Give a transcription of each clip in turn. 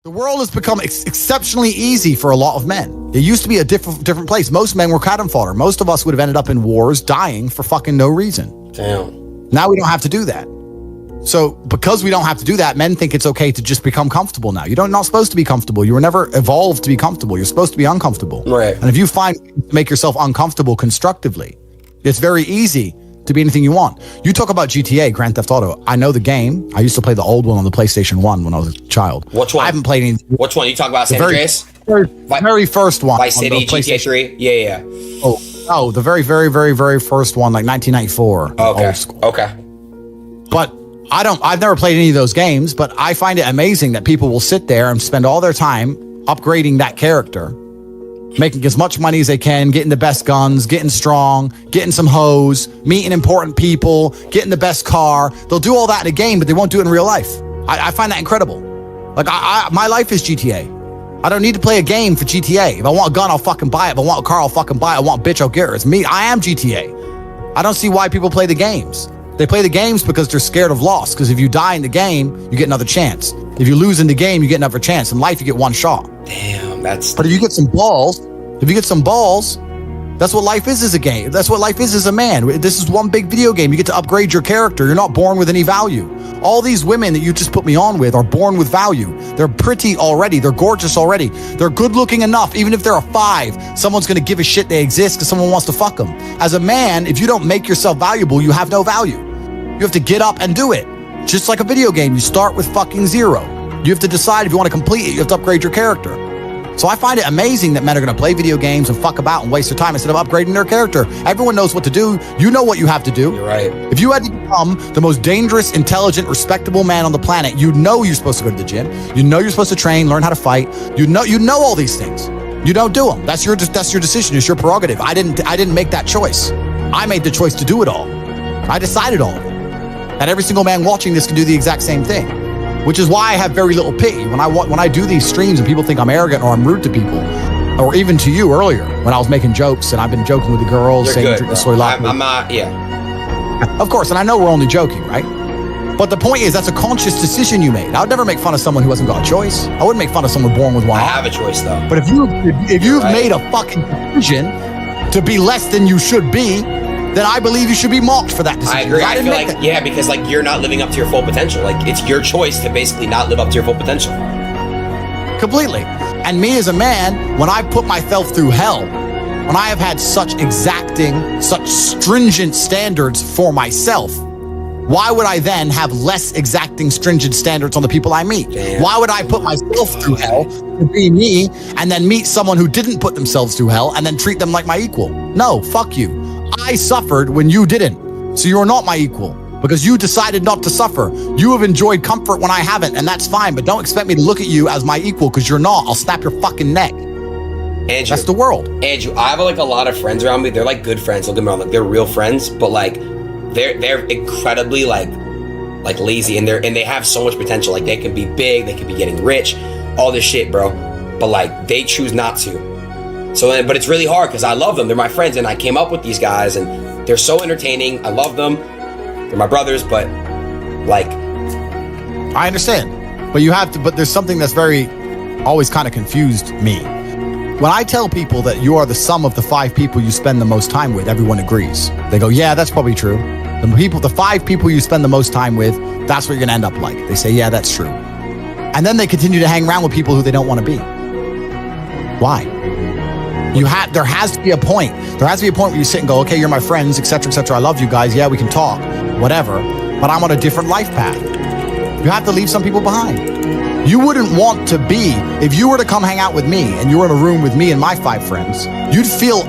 The world has become exceptionally easy for a lot of men. It used to be a different place. Most men were cannon fodder. Most of us would have ended up in wars, dying for fucking no reason. Damn. Now we don't have to do that. So because we don't have to do that, men think it's okay to just become comfortable now. You're not supposed to be comfortable. You were never evolved to be comfortable. You're supposed to be uncomfortable. Right. And if you make yourself uncomfortable constructively, it's very easy to be anything you want. You talk about GTA, Grand Theft Auto. I know the game. I used to play the old one on the PlayStation 1 when I was a child. Which one? I haven't played any. Which one? You talk about San Andreas? Very first one. Vice City, GTA 3? Yeah. Oh, the very, very, very, very first one, like 1994. Okay. Old school. Okay. But I've never played any of those games, but I find it amazing that people will sit there and spend all their time upgrading that character, making as much money as they can, getting the best guns, getting strong, getting some hoes, meeting important people, getting the best car. They'll do all that in a game, but they won't do it in real life. I find that incredible. Like my life is GTA. I don't need to play a game for GTA. If I want a gun, I'll fucking buy it. If I want a car, I'll fucking buy it. I want a bitch, I'll get her. It's me. I am GTA. I don't see why people play the games. They play the games because they're scared of loss. Because if you die in the game, you get another chance. If you lose in the game, you get another chance. In life, you get one shot. Damn, that's... But if you get some balls, that's what life is as a game. That's what life is as a man. This is one big video game. You get to upgrade your character. You're not born with any value. All these women that you just put me on with are born with value. They're pretty already. They're gorgeous already. They're good looking enough. Even if they're a 5, someone's going to give a shit they exist because someone wants to fuck them. As a man, if you don't make yourself valuable, you have no value. You have to get up and do it. Just like a video game, you start with fucking 0. You have to decide if you want to complete it. You have to upgrade your character. So I find it amazing that men are going to play video games and fuck about and waste their time instead of upgrading their character. Everyone knows what to do. You know what you have to do. You're right. If you had to become the most dangerous, intelligent, respectable man on the planet, you know you're supposed to go to the gym. You know you're supposed to train, learn how to fight. You know all these things. You don't do them. That's your decision. It's your prerogative. I didn't make that choice. I made the choice to do it all. I decided all of it. And every single man watching this can do the exact same thing, which is why I have very little pity. When I do these streams and people think I'm arrogant or I'm rude to people, or even to you earlier when I was making jokes and I've been joking with the girls, You're saying good, drink the soy latte. I'm not, yeah. Of course, and I know we're only joking, right? But the point is, that's a conscious decision you made. I would never make fun of someone who hasn't got a choice. I wouldn't make fun of someone born with one I arm. have a choice, though. But if you've made a fucking decision to be less than you should be, then I believe you should be mocked for that decision. I agree. I feel like, yeah, because like you're not living up to your full potential. Like it's your choice to basically not live up to your full potential. Completely. And me as a man, when I put myself through hell, when I have had such exacting, such stringent standards for myself, why would I then have less exacting, stringent standards on the people I meet? Damn. Why would I put myself through hell to be me and then meet someone who didn't put themselves through hell and then treat them like my equal? No, fuck you. I suffered when you didn't. So you're not my equal because you decided not to suffer. You have enjoyed comfort when I haven't, and that's fine, but don't expect me to look at you as my equal because you're not. I'll snap your fucking neck. Andrew, that's the world. Andrew, I have like a lot of friends around me. They're like good friends. Don't get me wrong, like they're real friends, but like they're incredibly like lazy and they have so much potential. Like they can be big, they could be getting rich, all this shit, bro. But like they choose not to. So, but it's really hard because I love them. They're my friends, and I came up with these guys, and they're so entertaining. I love them. They're my brothers, but like, I understand, but you have to. But there's something that's always kind of confused me. When I tell people that you are the sum of the 5 people you spend the most time with, everyone agrees. They go, "Yeah, that's probably true." The 5 people you spend the most time with, that's what you're gonna end up like. They say, "Yeah, that's true," and then they continue to hang around with people who they don't want to be. Why? There has to be a point. There has to be a point where you sit and go, okay, you're my friends, etc., etc. I love you guys. Yeah, we can talk, whatever. But I'm on a different life path. You have to leave some people behind. You wouldn't want to be, if you were to come hang out with me and you were in a room with me and my 5 friends, you'd feel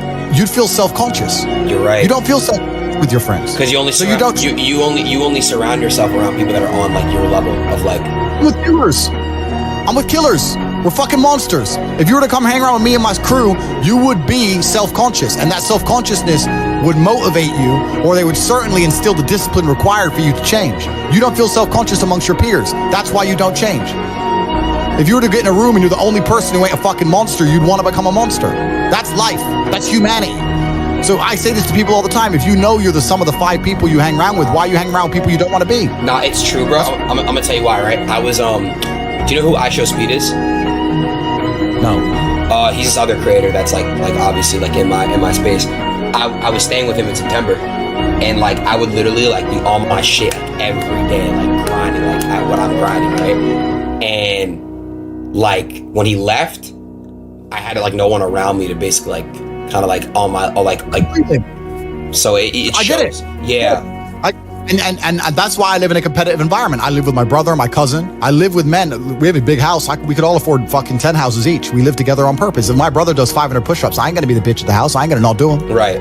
self-conscious. You're right. You don't feel self-conscious with your friends. Because you only surround yourself around people that are on like your level of like. I'm with killers. We're fucking monsters. If you were to come hang around with me and my crew, you would be self-conscious, and that self-consciousness would motivate you, or they would certainly instill the discipline required for you to change. You don't feel self-conscious amongst your peers. That's why you don't change. If you were to get in a room and you're the only person who ain't a fucking monster, you'd want to become a monster. That's life. That's humanity. So I say this to people all the time. If you know you're the sum of the 5 people you hang around with, why you hang around with people you don't want to be? Nah, it's true, bro. I'm gonna tell you why, right? I was Do you know who I Show Speed is? No. He's this other creator that's like obviously like in my space. I was staying with him in September, and like I would literally like be on my shit like every day, like grinding, like what I'm grinding, right? And like when he left, I had like no one around me to basically like kind of like on my like. So it shows. I get it. Yeah. And that's why I live in a competitive environment. I live with my brother, my cousin. I live with men. We have a big house. We could all afford fucking 10 houses each. We live together on purpose. If my brother does 500 push-ups, I ain't going to be the bitch at the house. I ain't going to not do them. Right.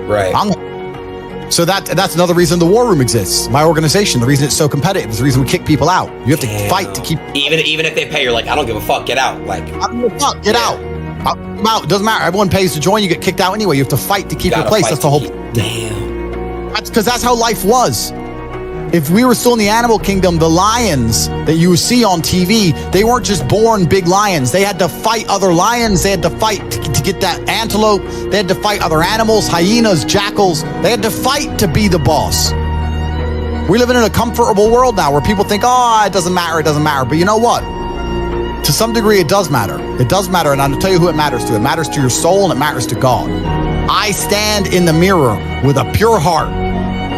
So that's another reason the war room exists. My organization, the reason it's so competitive is the reason we kick people out. You have to fight to keep... Even if they pay, you're like, I don't give a fuck, get out. Like, I don't give a fuck, get out. I'm out. It doesn't matter. Everyone pays to join. You get kicked out anyway. You have to fight to keep your place. That's the whole... Damn. That's because that's how life was. If we were still in the animal kingdom, the lions that you see on TV, they weren't just born big lions. They had to fight other lions. They had to fight to get that antelope. They had to fight other animals, hyenas, jackals. They had to fight to be the boss. We live in a comfortable world now where people think, oh, it doesn't matter. But you know what? To some degree, it does matter. It does matter, and I'll tell you who it matters to. It matters to your soul, and it matters to God. I stand in the mirror with a pure heart.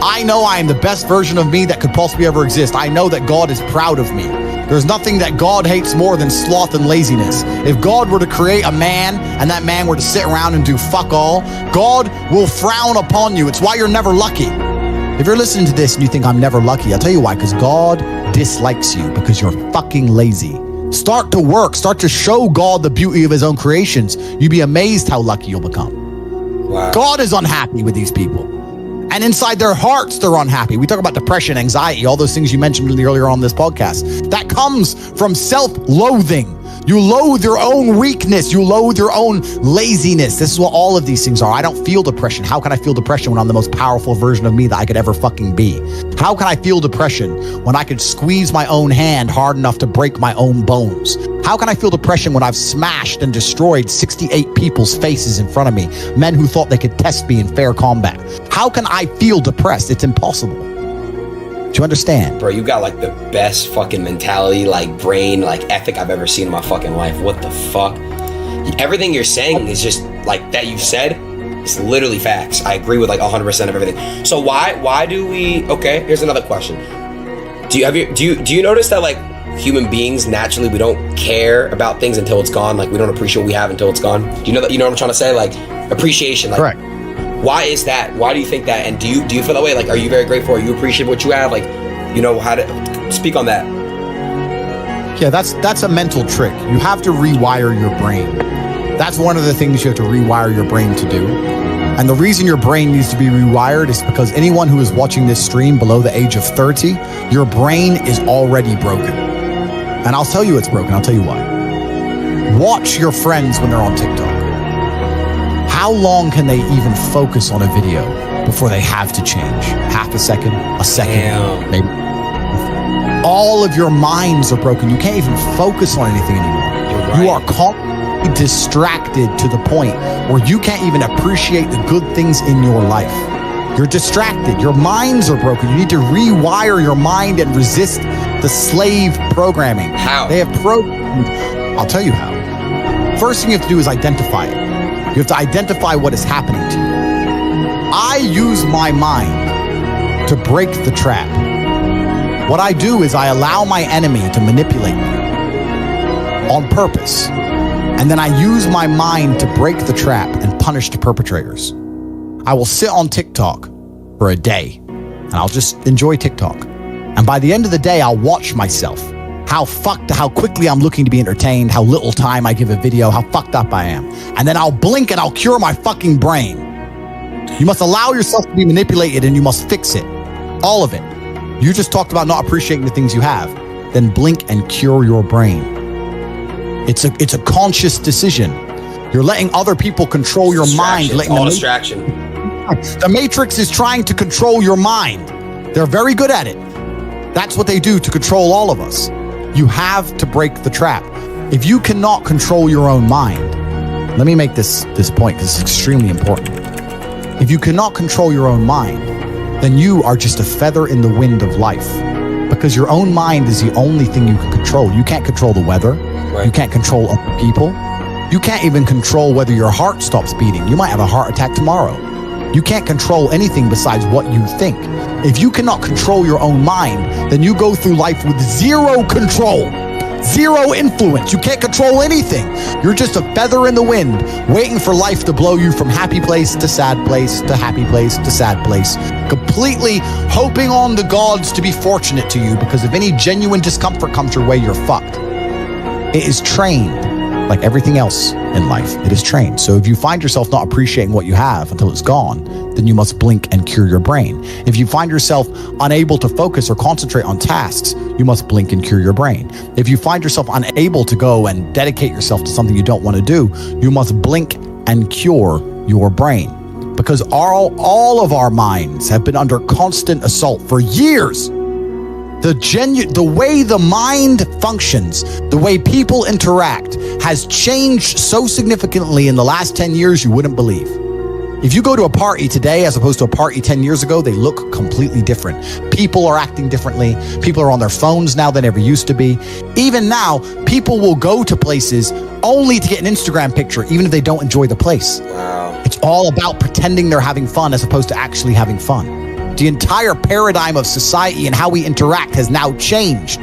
I know I am the best version of me that could possibly ever exist. I know that God is proud of me. There's nothing that God hates more than sloth and laziness. If God were to create a man and that man were to sit around and do fuck all, God will frown upon you. It's why you're never lucky. If you're listening to this and you think I'm never lucky, I'll tell you why, because God dislikes you because you're fucking lazy. Start to work. Start to show God the beauty of his own creations. You'd be amazed how lucky you'll become. Wow. God is unhappy with these people. And inside their hearts, they're unhappy. We talk about depression, anxiety, all those things you mentioned earlier on this podcast. That comes from self-loathing. You loathe your own weakness. You loathe your own laziness. This is what all of these things are. I don't feel depression. How can I feel depression when I'm the most powerful version of me that I could ever fucking be? How can I feel depression when I could squeeze my own hand hard enough to break my own bones? How can I feel depression when I've smashed and destroyed 68 people's faces in front of me, men who thought they could test me in fair combat? How can I feel depressed? It's impossible. Do you understand? Bro, you got like the best fucking mentality, like brain, like ethic I've ever seen in my fucking life. What the fuck? Everything you're saying is just like that you've said. It's literally facts. I agree with like 100% of everything. So why do we? Okay, here's another question. Do you notice that like human beings naturally we don't care about things until it's gone? Like we don't appreciate what we have until it's gone. Do you know that? You know what I'm trying to say? Like appreciation. Like, correct. Why is that? Why do you think that? And do you feel that way? Like, are you very grateful? Are you appreciate what you have? Like, you know how to speak on that? Yeah, that's a mental trick. You have to rewire your brain. That's one of the things you have to rewire your brain to do. And the reason your brain needs to be rewired is because anyone who is watching this stream below the age of 30, your brain is already broken. And I'll tell you it's broken. I'll tell you why. Watch your friends when they're on TikTok. How long can they even focus on a video before they have to change? Half a second, Damn. maybe. All of your minds are broken. You can't even focus on anything anymore. You're right. You are constantly distracted to the point where you can't even appreciate the good things in your life. You're distracted. Your minds are broken. You need to rewire your mind and resist the slave programming. How? They have programmed. I'll tell you how. First thing you have to do is identify it. You have to identify what is happening to you. I use my mind to break the trap. What I do is I allow my enemy to manipulate me on purpose. And then I use my mind to break the trap and punish the perpetrators. I will sit on TikTok for a day and I'll just enjoy TikTok. And by the end of the day, I'll watch myself. How quickly I'm looking to be entertained, how little time I give a video, how fucked up I am. And then I'll blink and I'll cure my fucking brain. You must allow yourself to be manipulated and you must fix it. All of it. You just talked about not appreciating the things you have. Then blink and cure your brain. It's a conscious decision. You're letting other people control your mind. All distraction. The Matrix is trying to control your mind. They're very good at it. That's what they do to control all of us. You have to break the trap. If you cannot control your own mind, let me make this point because it's extremely important. If you cannot control your own mind, then you are just a feather in the wind of life because your own mind is the only thing you can control. You can't control the weather. Right. You can't control other people. You can't even control whether your heart stops beating. You might have a heart attack tomorrow. You can't control anything besides what you think. If you cannot control your own mind, then you go through life with zero control, zero influence. You can't control anything. You're just a feather in the wind, waiting for life to blow you from happy place to sad place to happy place to sad place, completely hoping on the gods to be fortunate to you, because if any genuine discomfort comes your way, you're fucked. It is trained. Like everything else in life, it is trained. So if you find yourself not appreciating what you have until it's gone, then you must blink and cure your brain. If you find yourself unable to focus or concentrate on tasks, you must blink and cure your brain. If you find yourself unable to go and dedicate yourself to something you don't want to do, you must blink and cure your brain. Because all of our minds have been under constant assault for years. The way the mind functions, the way people interact has changed so significantly in the last 10 years you wouldn't believe. If you go to a party today as opposed to a party 10 years ago, they look completely different. People are acting differently. People are on their phones now than ever used to be. Even now, people will go to places only to get an Instagram picture, even if they don't enjoy the place. Wow. It's all about pretending they're having fun as opposed to actually having fun. The entire paradigm of society and how we interact has now changed.